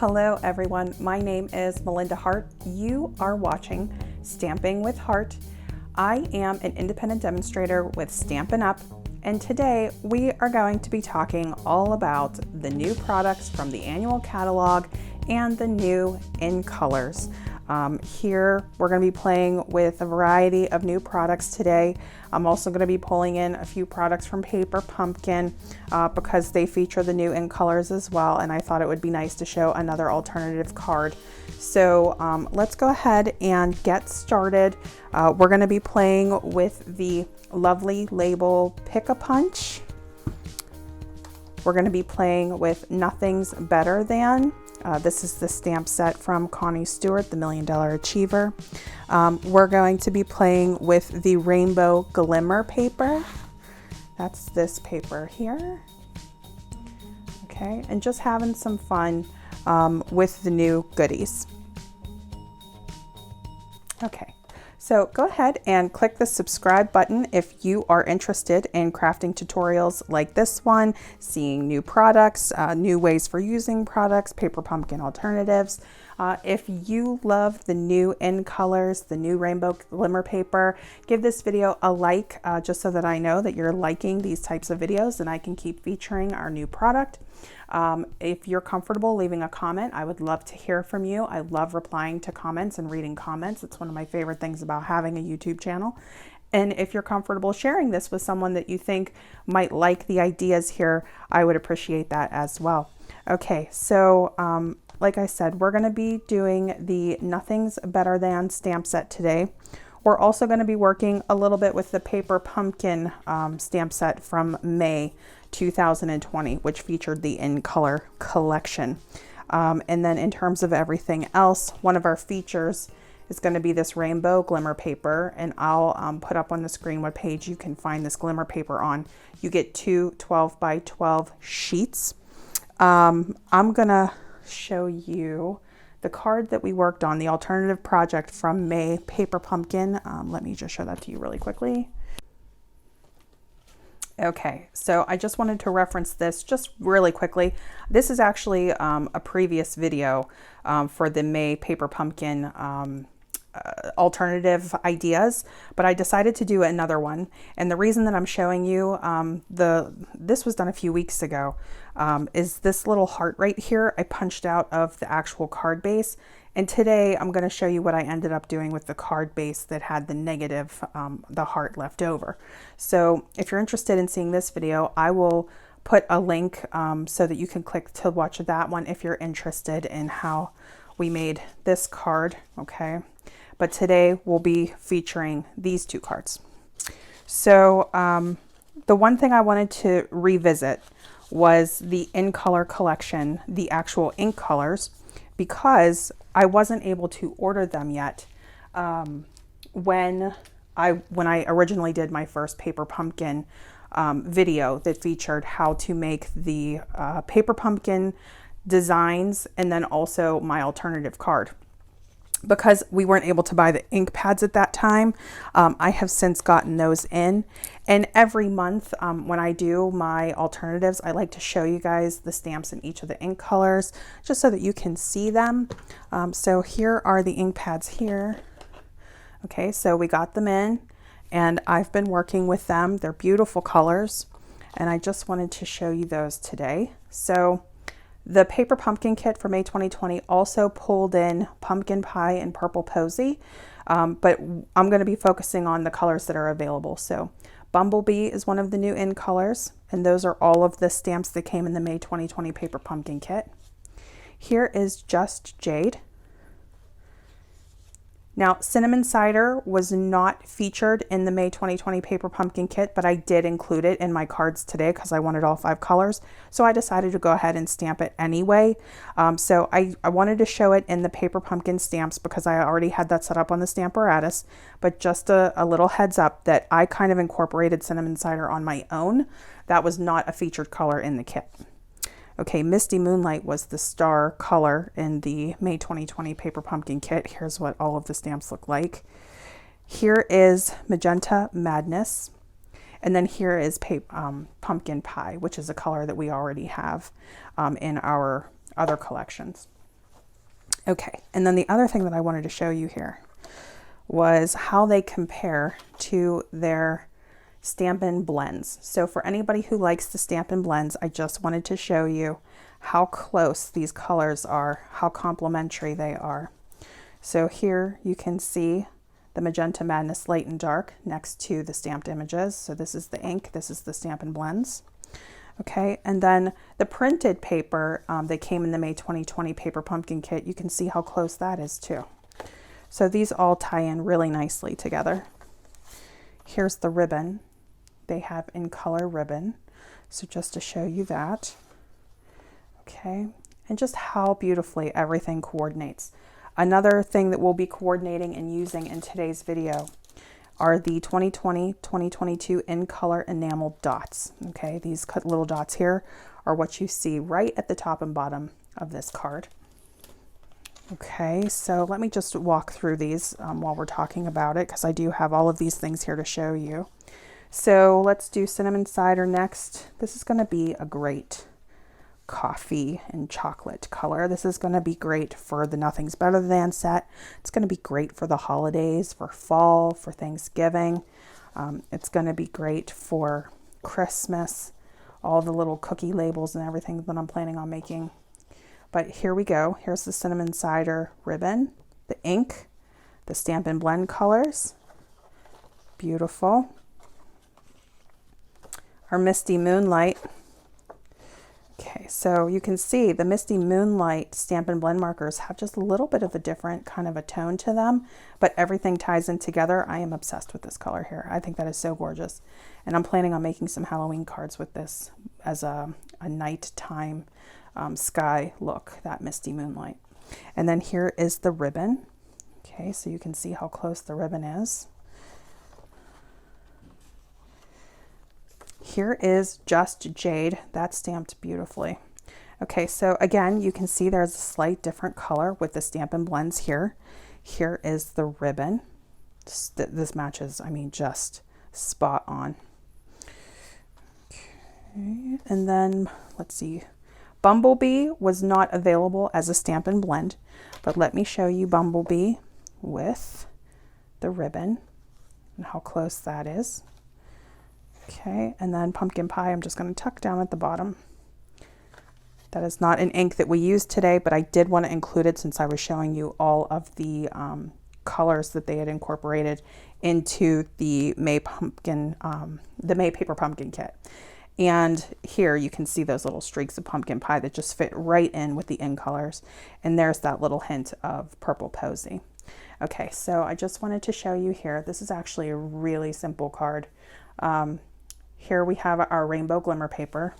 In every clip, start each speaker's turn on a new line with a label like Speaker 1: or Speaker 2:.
Speaker 1: Hello everyone, my name is Melinda Hart. You are watching Stamping with Hart. I am an independent demonstrator with Stampin' Up! And today we are going to be talking all about the new products from the annual catalog and the new in colors. Here we're going to be playing with a variety of new products today. I'm also going to be pulling in a few products from Paper Pumpkin because they feature the new in colors as well, and I thought it would be nice to show another alternative card. So let's go ahead and get started. We're going to be playing with the lovely label Pick-a-Punch. We're going to be playing with Nothing's Better Than. This is the stamp set from Connie Stewart, the $1 Million Achiever. We're going to be playing with the Rainbow Glimmer paper. That's this paper here. Okay, and just having some fun with the new goodies. Okay. So go ahead and click the subscribe button if you are interested in crafting tutorials like this one, seeing new products, new ways for using products, Paper Pumpkin alternatives. If you love the new in colors, the new Rainbow Glimmer paper, give this video a like just so that I know that you're liking these types of videos and I can keep featuring our new product. If you're comfortable leaving a comment, I would love to hear from you. I love replying to comments and reading comments. It's one of my favorite things about having a YouTube channel. And if you're comfortable sharing this with someone that you think might like the ideas here, I would appreciate that as well. Okay, so like I said, we're going to be doing the Nothing's Better Than stamp set today. We're also going to be working a little bit with the Paper Pumpkin stamp set from May 2020, which featured the in color collection. And then in terms of everything else, one of our features is going to be this Rainbow Glimmer paper, and I'll put up on the screen what page you can find this glimmer paper on. You get two 12 by 12 sheets. I'm gonna show you the card that we worked on, the alternative project from May Paper Pumpkin. Let me just show that to you really quickly. Okay, so I just wanted to reference this just really quickly. This is actually a previous video for the May Paper Pumpkin alternative ideas, but I decided to do another one. And the reason that I'm showing you this was done a few weeks ago, is this little heart right here I punched out of the actual card base. And today I'm going to show you what I ended up doing with the card base that had the negative, the heart left over. So if you're interested in seeing this video, I will put a link so that you can click to watch that one if you're interested in how we made this card. Okay, but today we'll be featuring these two cards. So the one thing I wanted to revisit was the in color collection, the actual ink colors, because I wasn't able to order them yet when I originally did my first Paper Pumpkin video that featured how to make the Paper Pumpkin designs and then also my alternative card. Because we weren't able to buy the ink pads at that time, I have since gotten those in. And every month when I do my alternatives, I like to show you guys the stamps in each of the ink colors, just so that you can see them. So here are the ink pads here. Okay, so we got them in, and I've been working with them. They're beautiful colors, and I just wanted to show you those today. So the Paper Pumpkin kit for May 2020 also pulled in Pumpkin Pie and Purple Posy, but I'm going to be focusing on the colors that are available. So Bumblebee is one of the new in colors, and those are all of the stamps that came in the May 2020 Paper Pumpkin kit. Here is Just Jade. Now, Cinnamon Cider was not featured in the May 2020 Paper Pumpkin kit, but I did include it in my cards today because I wanted all 5 colors. So I decided to go ahead and stamp it anyway. So I wanted to show it in the Paper Pumpkin stamps because I already had that set up on the Stamparatus. But just a little heads up that I kind of incorporated Cinnamon Cider on my own. That was not a featured color in the kit. Okay, Misty Moonlight was the star color in the May 2020 Paper Pumpkin kit. Here's what all of the stamps look like. Here is Magenta Madness. And then here is Pumpkin Pie, which is a color that we already have in our other collections. Okay, and then the other thing that I wanted to show you here was how they compare to their Stampin' Blends. So for anybody who likes the Stampin' Blends, I just wanted to show you how close these colors are, how complementary they are. So here you can see the Magenta Madness Light and Dark next to the stamped images. So this is the ink, this is the Stampin' Blends. Okay, and then the printed paper that came in the May 2020 Paper Pumpkin Kit, you can see how close that is too. So these all tie in really nicely together. Here's the ribbon. They have in color ribbon. So just to show you that. Okay, and just how beautifully everything coordinates. Another thing that we'll be coordinating and using in today's video are the 2020-2022 in color enamel dots. Okay, these little dots here are what you see right at the top and bottom of this card. Okay, so let me just walk through these while we're talking about it, because I do have all of these things here to show you. So let's do Cinnamon Cider next. This is going to be a great coffee and chocolate color. This is going to be great for the Nothing's Better Than set. It's going to be great for the holidays, for fall, for Thanksgiving. It's going to be great for Christmas, all the little cookie labels and everything that I'm planning on making. But here we go. Here's the Cinnamon Cider ribbon, the ink, the Stampin' Blend colors. Beautiful. Our Misty Moonlight. Okay, so you can see the Misty Moonlight Stampin' Blend markers have just a little bit of a different kind of a tone to them, but everything ties in together. I am obsessed with this color here. I think that is so gorgeous. And I'm planning on making some Halloween cards with this as a nighttime sky look, that Misty Moonlight. And then here is the ribbon. Okay, so you can see how close the ribbon is. Here is Just Jade. That's stamped beautifully. Okay, so again, you can see there's a slight different color with the Stampin' Blends here. Here is the ribbon. This matches, I mean, just spot on. Okay, and then let's see. Bumblebee was not available as a Stampin' Blend, but let me show you Bumblebee with the ribbon and how close that is. Okay, and then Pumpkin Pie, I'm just going to tuck down at the bottom. That is not an ink that we used today, but I did want to include it since I was showing you all of the colors that they had incorporated into the May Paper Pumpkin Kit. And here you can see those little streaks of pumpkin pie that just fit right in with the in colors. And there's that little hint of purple posy. Okay, so I just wanted to show you here. This is actually a really simple card. Here we have our rainbow glimmer paper.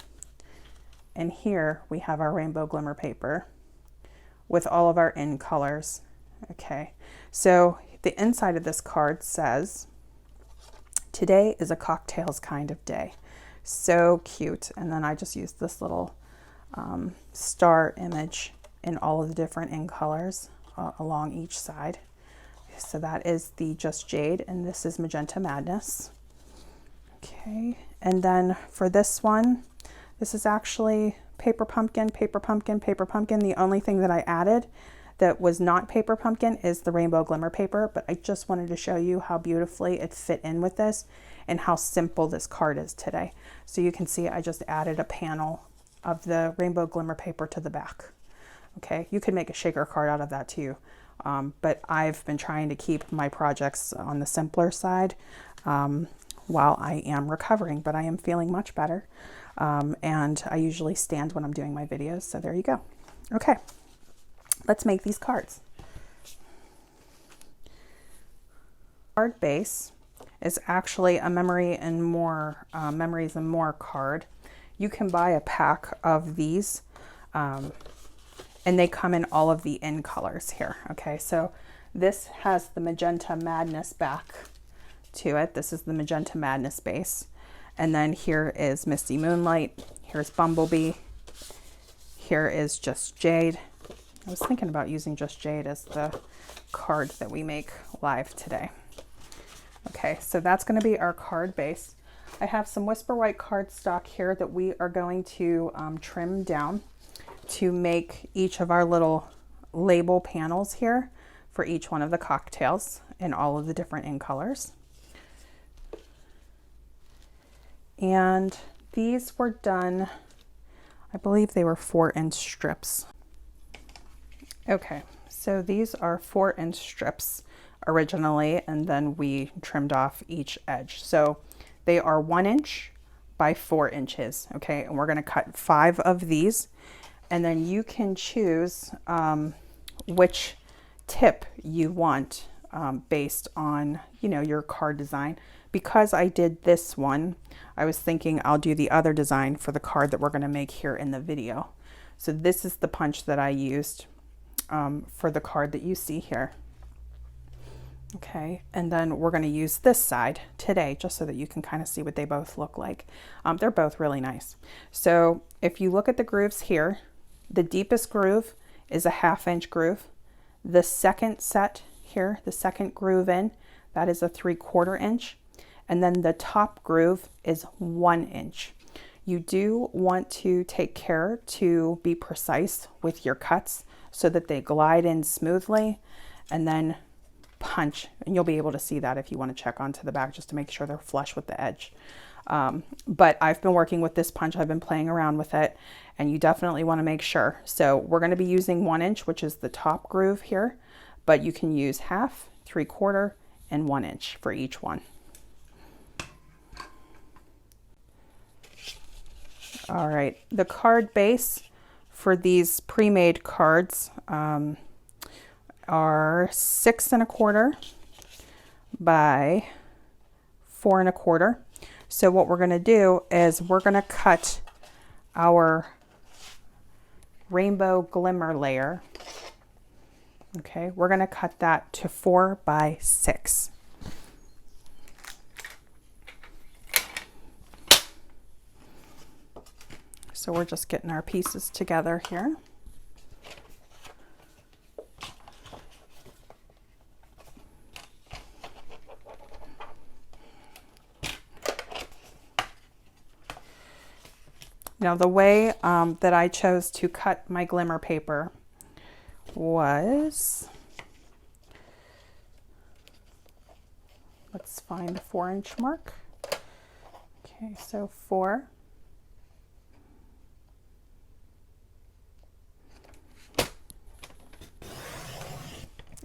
Speaker 1: And here we have our rainbow glimmer paper with all of our in colors. Okay, so the inside of this card says, "Today is a cocktails kind of day." So cute. And then I just used this little star image in all of the different in colors along each side. So that is the Just Jade, and this is Magenta Madness. Okay, and then for this one, this is actually paper pumpkin, paper pumpkin, paper pumpkin. The only thing that I added that was not paper pumpkin is the rainbow glimmer paper, but I just wanted to show you how beautifully it fit in with this and how simple this card is today. So you can see I just added a panel of the rainbow glimmer paper to the back. Okay, you could make a shaker card out of that too. But I've been trying to keep my projects on the simpler side while I am recovering, but I am feeling much better. And I usually stand when I'm doing my videos, so there you go. Okay, let's make these cards. Card base is actually a Memories and More card. You can buy a pack of these, and they come in all of the in colors here. Okay, so this has the Magenta Madness back to it. This is the Magenta Madness base. And then here is Misty Moonlight. Here's Bumblebee. Here is Just Jade. I was thinking about using Just Jade as the card that we make live today. Okay, so that's going to be our card base. I have some Whisper White cardstock here that we are going to trim down to make each of our little label panels here for each one of the cocktails in all of the different ink colors. And these were done, I believe they were 4-inch strips. Okay, so these are 4-inch strips originally, and then we trimmed off each edge. So they are 1 inch by 4 inches. Okay, and we're going to cut 5 of these, and then you can choose which tip you want based on, you know, your card design. Because I did this one, I was thinking I'll do the other design for the card that we're going to make here in the video. So this is the punch that I used for the card that you see here. Okay, and then we're going to use this side today just so that you can kind of see what they both look like. They're both really nice. So if you look at the grooves here, the deepest groove is a 1/2 inch groove. The second set here, the second groove in, that is a 3/4 inch. And then the top groove is 1 inch. You do want to take care to be precise with your cuts so that they glide in smoothly, and then punch. And you'll be able to see that if you want to check onto the back just to make sure they're flush with the edge. But I've been working with this punch. I've been playing around with it, and you definitely want to make sure. So we're going to be using 1 inch, which is the top groove here, but you can use 1/2, 3/4, and 1 inch for each one. All right, the card base for these pre-made cards are 6 1/4 by 4 1/4. So what we're going to do is we're going to cut our rainbow glimmer layer. Okay, we're going to cut that to 4 by 6. So we're just getting our pieces together here. Now the way that I chose to cut my glimmer paper was, let's find the 4-inch mark. Okay, so 4.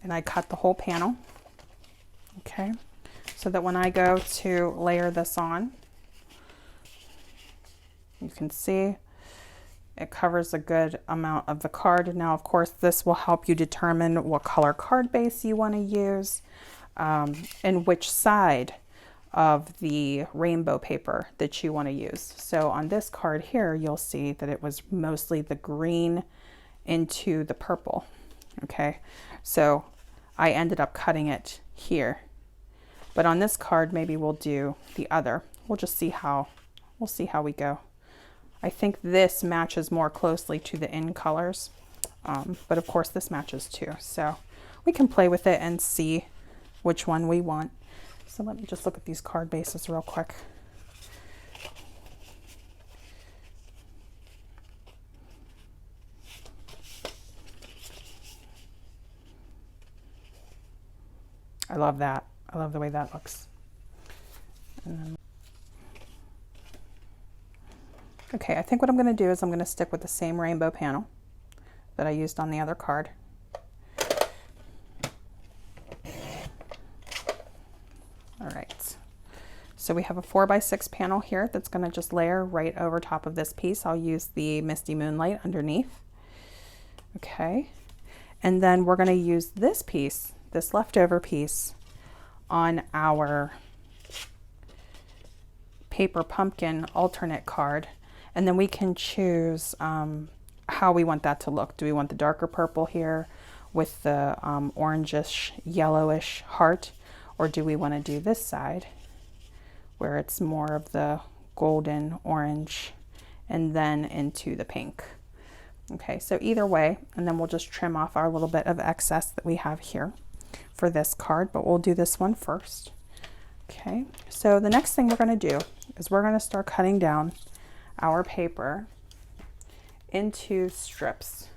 Speaker 1: And I cut the whole panel, okay, so that when I go to layer this on, you can see it covers a good amount of the card. Now, of course, this will help you determine what color card base you want to use and which side of the rainbow paper that you want to use. So on this card here, you'll see that it was mostly the green into the purple, okay? So I ended up cutting it here, but on this card, maybe we'll do the other. We'll just see how, we'll see how we go. I think this matches more closely to the in colors, but of course this matches too. So we can play with it and see which one we want. So let me just look at these card bases real quick. I love that. I love the way that looks. And then, okay, I think what I'm going to do is I'm going to stick with the same rainbow panel that I used on the other card. All right, so we have a 4 by 6 panel here that's going to just layer right over top of this piece. I'll use the Misty Moonlight underneath. Okay, and then we're going to use this piece, this leftover piece, on our paper pumpkin alternate card, and then we can choose how we want that to look. Do we want the darker purple here with the orangish yellowish heart, or do we want to do this side where it's more of the golden orange and then into the pink? Okay, so either way, and then we'll just trim off our little bit of excess that we have here for this card, but we'll do this one first. Okay, so the next thing we're going to do is we're going to start cutting down our paper into strips.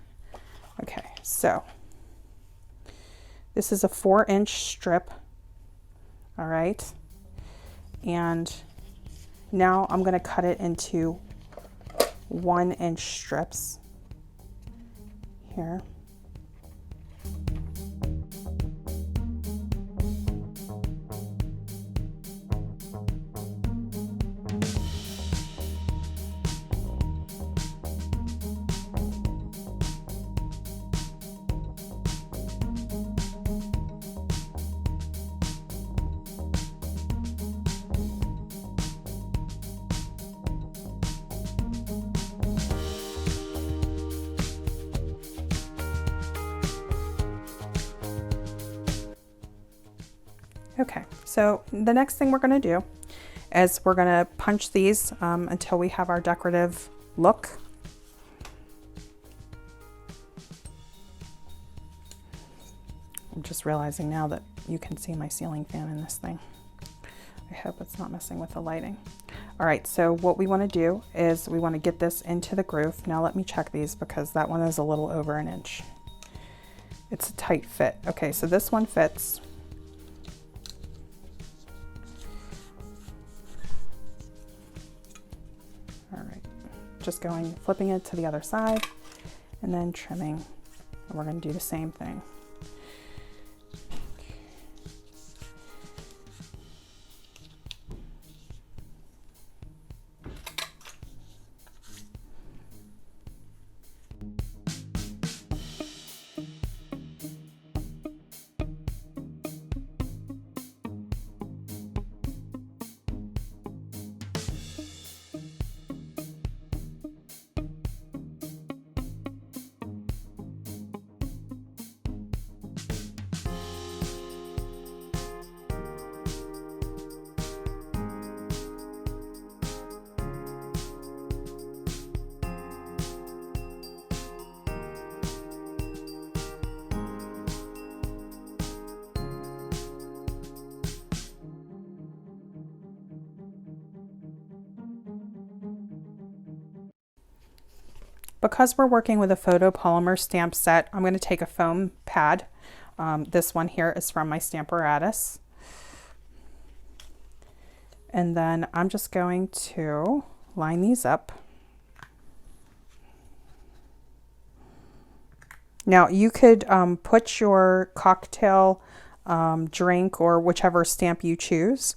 Speaker 1: Okay, so This is a 4-inch strip. All right. And now I'm going to cut it into 1-inch strips here. Okay, so the next thing we're going to do is we're going to punch these until we have our decorative look. I'm just realizing now that you can see my ceiling fan in this thing. I hope it's not messing with the lighting. All right, so what we want to do is we want to get this into the groove. Now let me check these because that one is a little over 1 inch. It's a tight fit. Okay, so this one fits. All right, just flipping it to the other side and then trimming. And we're going to do the same thing. Because we're working with a photopolymer stamp set, I'm going to take a foam pad. This one here is from my Stamparatus. And then I'm just going to line these up. Now you could put your cocktail drink or whichever stamp you choose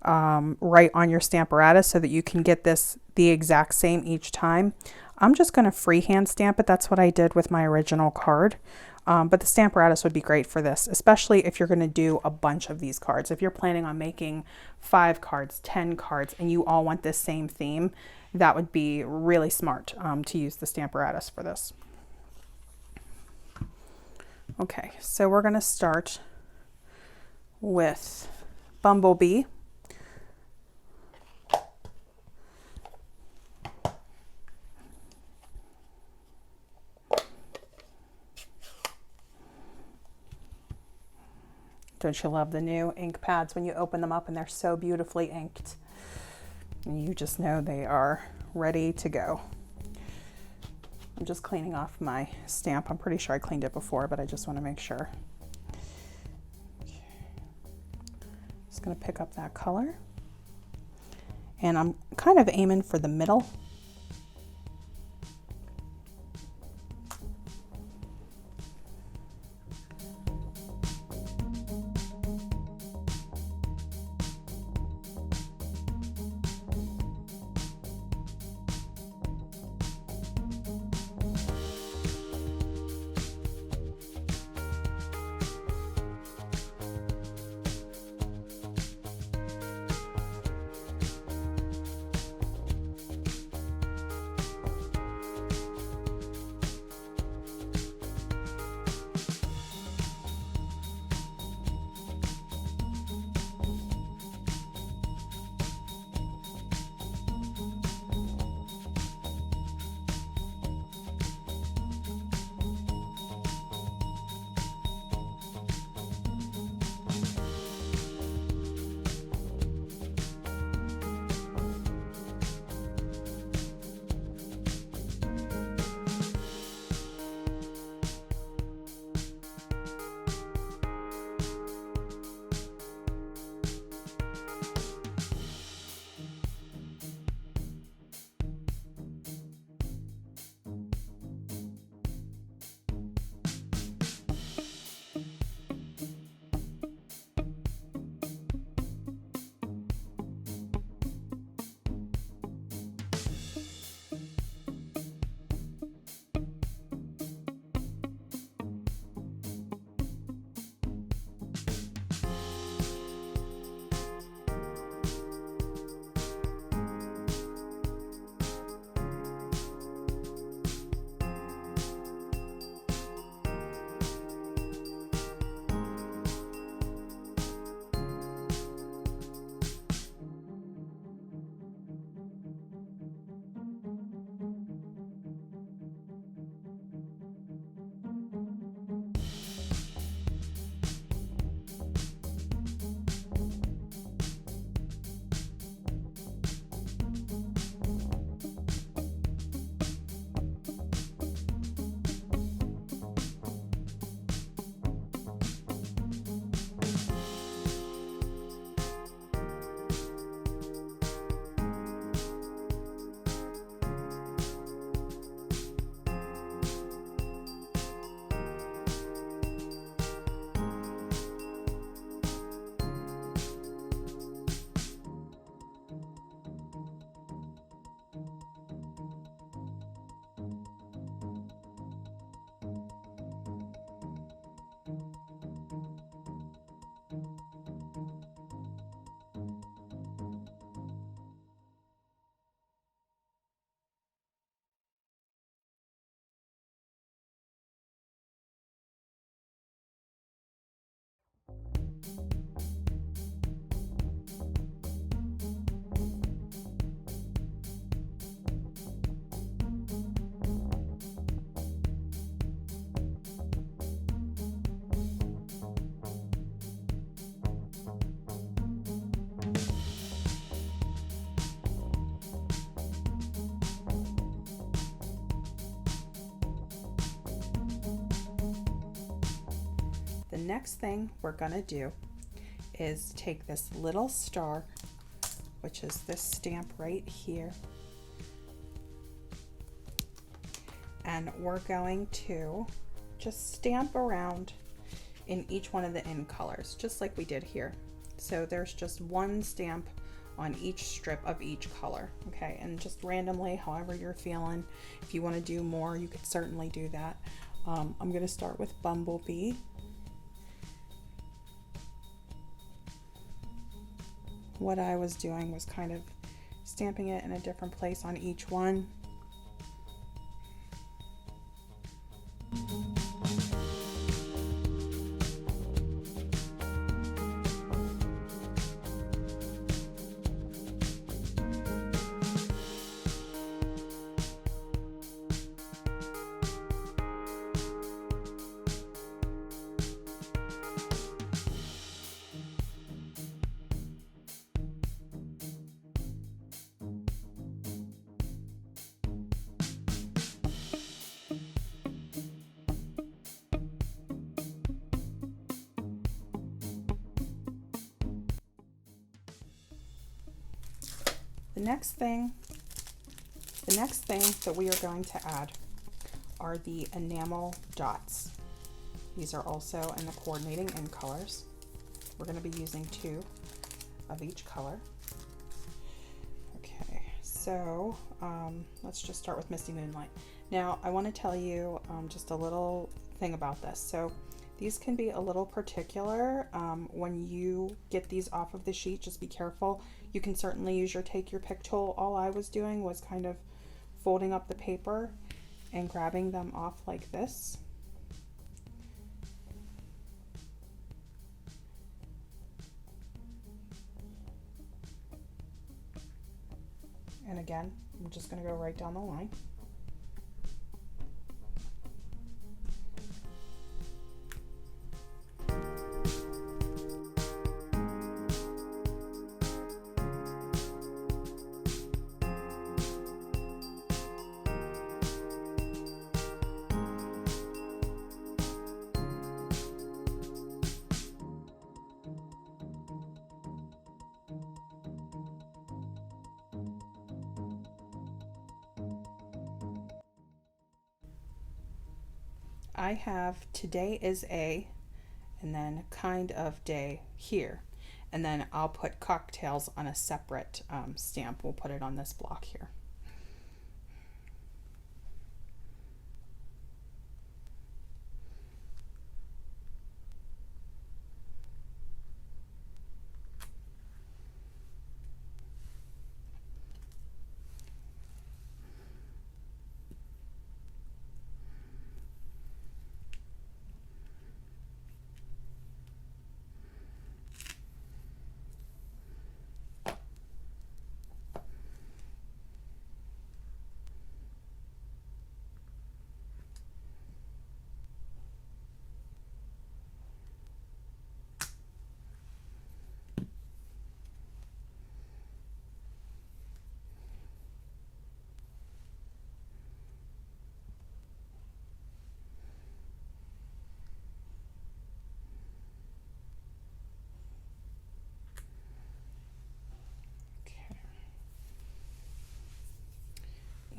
Speaker 1: right on your Stamparatus so that you can get this the exact same each time. I'm just going to freehand stamp it. That's what I did with my original card. But the Stamparatus would be great for this, especially if you're going to do a bunch of these cards. If you're planning on making 5 cards, 10 cards, and you all want this same theme, that would be really smart to use the Stamparatus for this. Okay, so we're going to start with Bumblebee. Don't you love the new ink pads when you open them up and they're so beautifully inked? And you just know they are ready to go. I'm just cleaning off my stamp. I'm pretty sure I cleaned it before, but I just want to make sure. Okay. Just going to pick up that color. And I'm kind of aiming for the middle. next thing we're gonna do is take this little star, which is this stamp right here, and we're going to just stamp around in each one of the in colors, just like we did here. So there's just one stamp on each strip of each color, okay? And just randomly, however you're feeling. If you want to do more, you could certainly do that. I'm going to start with Bumblebee. What I was doing was kind of stamping it in a different place on each one. The next thing that we are going to add are the Enamel Dots. These are also in the coordinating in colors. We're going to be using 2 of each color. Okay, so let's just start with Misty Moonlight. Now I want to tell you just a little thing about this. So these can be a little particular when you get these off of the sheet. Just be careful. You can certainly use your take your pick tool. All I was doing was kind of folding up the paper and grabbing them off like this. And again, I'm just going to go right down the line. I have today is a, and then kind of day here. And then I'll put cocktails on a separate stamp. We'll put it on this block here.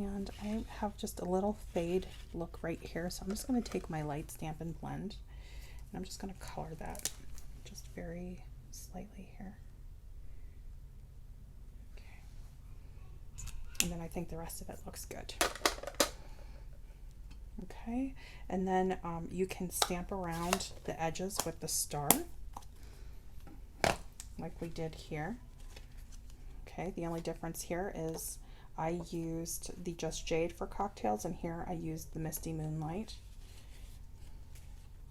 Speaker 1: And I have just a little fade look right here, so I'm just going to take my light Stampin' Blend and I'm just going to color that just very slightly here. Okay. And then I think the rest of it looks good. Okay, and then you can stamp around the edges with the star like we did here. Okay, the only difference here is I used the Just Jade for cocktails, and here I used the Misty Moonlight.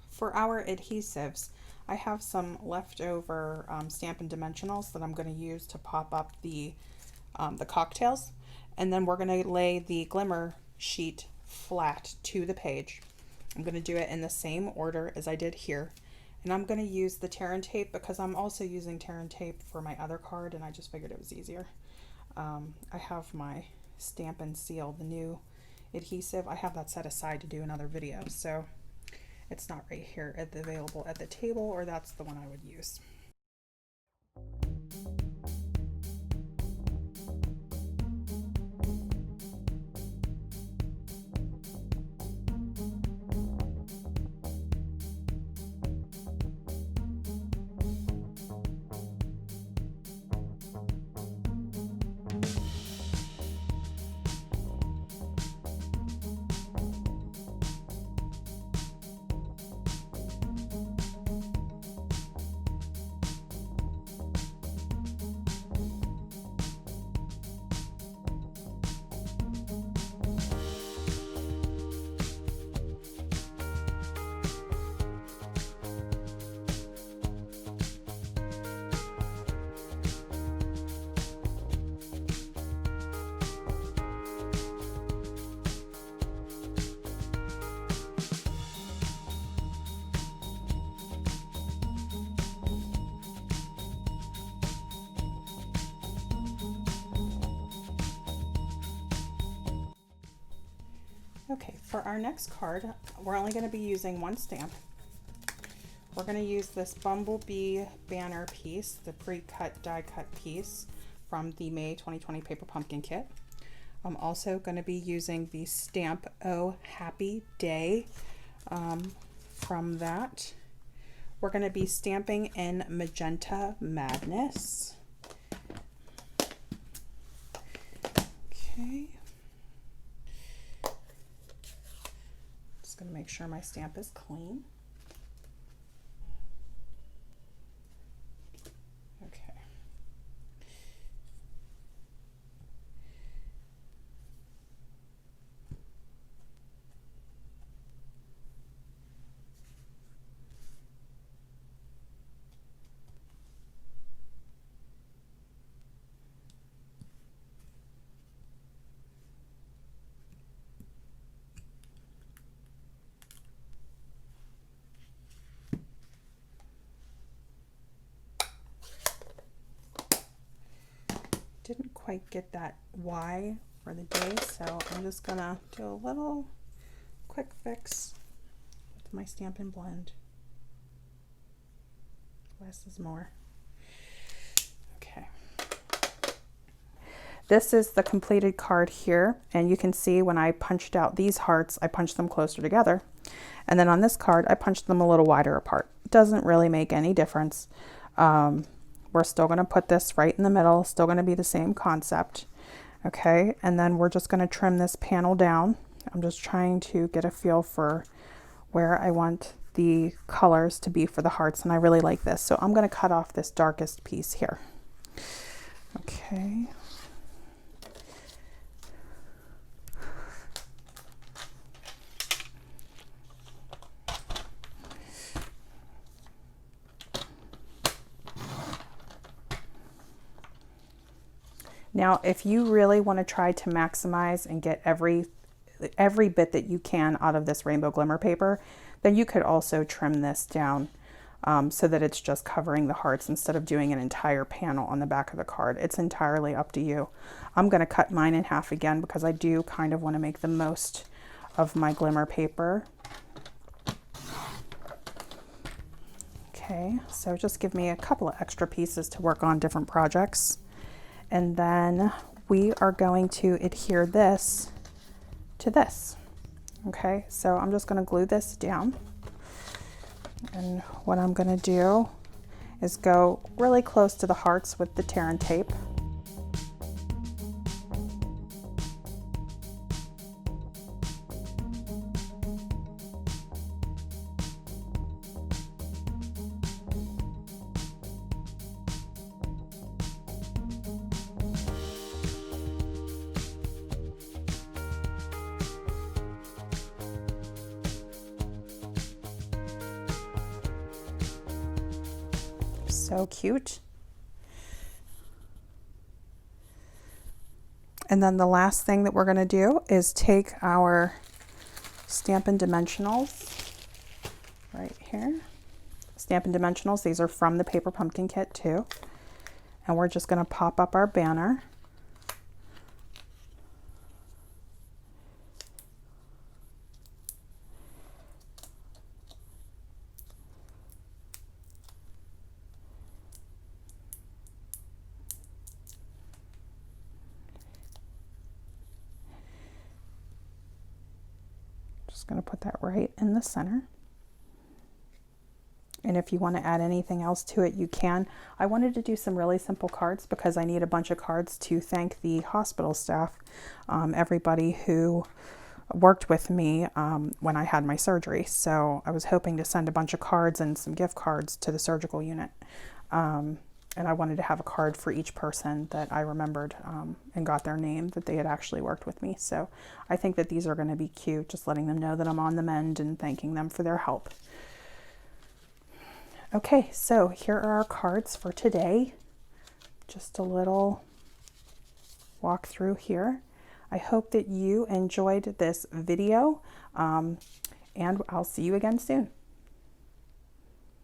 Speaker 1: For our adhesives, I have some leftover Stampin' Dimensionals that I'm going to use to pop up the cocktails, and then we're going to lay the Glimmer sheet flat to the page. I'm going to do it in the same order as I did here, and I'm going to use the tear and tape because I'm also using tear and tape for my other card, and I just figured it was easier. I have my Stampin' Seal, the new adhesive. I have that set aside to do another video. So, it's not right here available at the table, or that's the one I would use. Okay, for our next card, we're only going to be using one stamp. We're going to use this Bumblebee banner piece, the pre-cut die cut piece from the May 2020 Paper Pumpkin Kit. I'm also going to be using the stamp Oh Happy Day from that. We're going to be stamping in Magenta Madness. Okay. Going to make sure my stamp is clean. Okay. Didn't quite get that Y for the day, so I'm just gonna do a little quick fix with my Stampin' Blend. Less is more. Okay. This is the completed card here, and you can see when I punched out these hearts, I punched them closer together. And then on this card, I punched them a little wider apart. It doesn't really make any difference. We're still going to put this right in the middle, still going to be the same concept. Okay, and then we're just going to trim this panel down. I'm just trying to get a feel for where I want the colors to be for the hearts, and I really like this. So I'm going to cut off this darkest piece here. Okay. Now, if you really want to try to maximize and get every bit that you can out of this rainbow glimmer paper, then you could also trim this down so that it's just covering the hearts instead of doing an entire panel on the back of the card. It's entirely up to you. I'm going to cut mine in half again because I do kind of want to make the most of my glimmer paper. Okay, so just give me a couple of extra pieces to work on different projects. And then we are going to adhere this to this. Okay, so I'm just going to glue this down. And what I'm going to do is go really close to the hearts with the tear and tape. So cute. And then the last thing that we're going to do is take our Stampin' Dimensionals right here. Stampin' Dimensionals, these are from the Paper Pumpkin Kit too. And we're just going to pop up our banner. Just going to put that right in the center. And if you want to add anything else to it, you can. I wanted to do some really simple cards because I need a bunch of cards to thank the hospital staff, everybody who worked with me when I had my surgery. So I was hoping to send a bunch of cards and some gift cards to the surgical unit. And I wanted to have a card for each person that I remembered and got their name, that they had actually worked with me. So I think that these are going to be cute, just letting them know that I'm on the mend and thanking them for their help. Okay, so here are our cards for today. Just a little walk through here. I hope that you enjoyed this video, and I'll see you again soon.